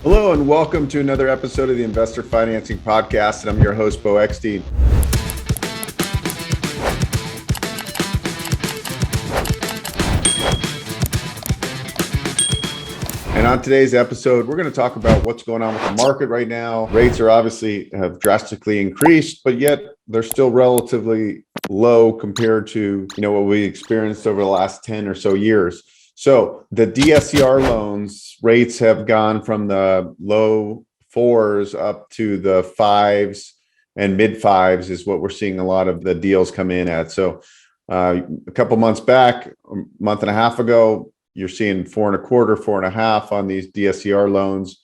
Hello and welcome to another episode of the Investor Financing Podcast, and I'm your host, Beau Eckstein. And on today's episode, we're going to talk about what's going on with the market right now. Rates are obviously have drastically increased, but yet they're still relatively low compared to what we experienced over the last 10 or so years. So the DSCR loans rates have gone from the low fours up to the fives and mid fives is what we're seeing a lot of the deals come in at. So a couple months back, a month and a half ago, you're seeing 4.25, 4.5 on these DSCR loans.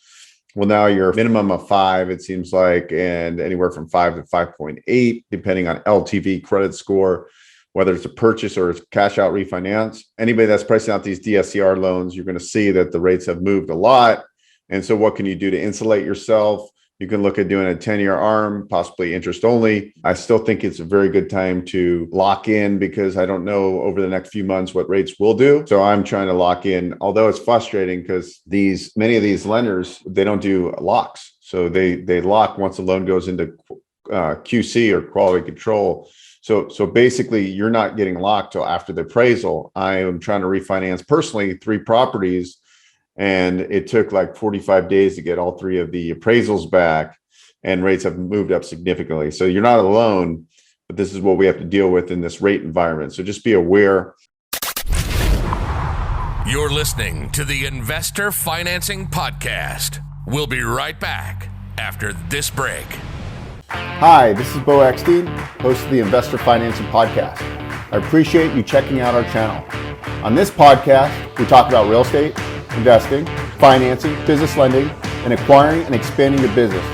Well, now you're minimum of 5, it seems like, and anywhere from 5 to 5.8, depending on LTV credit score, whether it's a purchase or it's cash out refinance. Anybody that's pricing out these DSCR loans, you're going to see that the rates have moved a lot. And so what can you do to insulate yourself? You can look at doing a 10-year ARM, possibly interest only. I still think it's a very good time to lock in because I don't know over the next few months what rates will do. So I'm trying to lock in, although it's frustrating because many of these lenders, they don't do locks. So they lock once the loan goes into QC or quality control. So basically you're not getting locked till after the appraisal. I am trying to refinance personally 3 properties. And it took like 45 days to get all 3 of the appraisals back, and rates have moved up significantly. So you're not alone, but this is what we have to deal with in this rate environment. So just be aware. You're listening to the Investor Financing Podcast. We'll be right back after this break. Hi, this is Beau Eckstein, host of the Investor Financing Podcast. I appreciate you checking out our channel. On this podcast, we talk about real estate, investing, financing, business lending, and acquiring and expanding your business.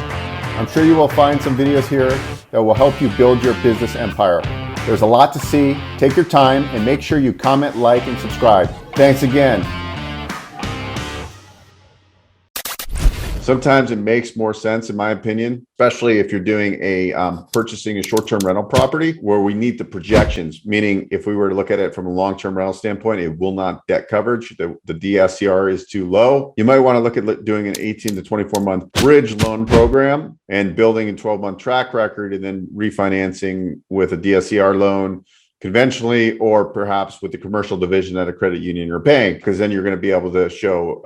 I'm sure you will find some videos here that will help you build your business empire. There's a lot to see. Take your time and make sure you comment, like, and subscribe. Thanks again. Sometimes it makes more sense, in my opinion, especially if you're doing purchasing a short-term rental property where we need the projections, meaning if we were to look at it from a long-term rental standpoint, it will not debt coverage. The DSCR is too low. You might want to look at doing an 18 to 24-month bridge loan program and building a 12-month track record and then refinancing with a DSCR loan conventionally, or perhaps with the commercial division at a credit union or bank, because then you're going to be able to show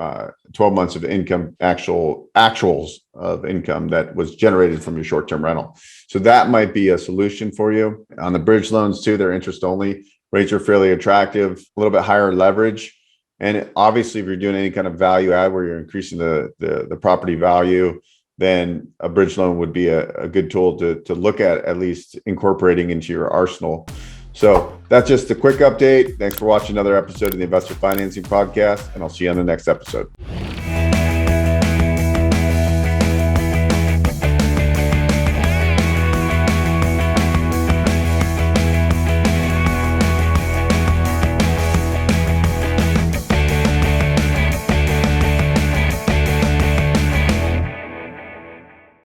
12 months of income, actuals of income that was generated from your short-term rental. So that might be a solution for you. On the bridge loans too, they're interest only. Rates are fairly attractive, a little bit higher leverage. And obviously, if you're doing any kind of value add where you're increasing the property value, then a bridge loan would be a good tool to look at least incorporating into your arsenal. So that's just a quick update. Thanks for watching another episode of the Investor Financing Podcast, and I'll see you on the next episode.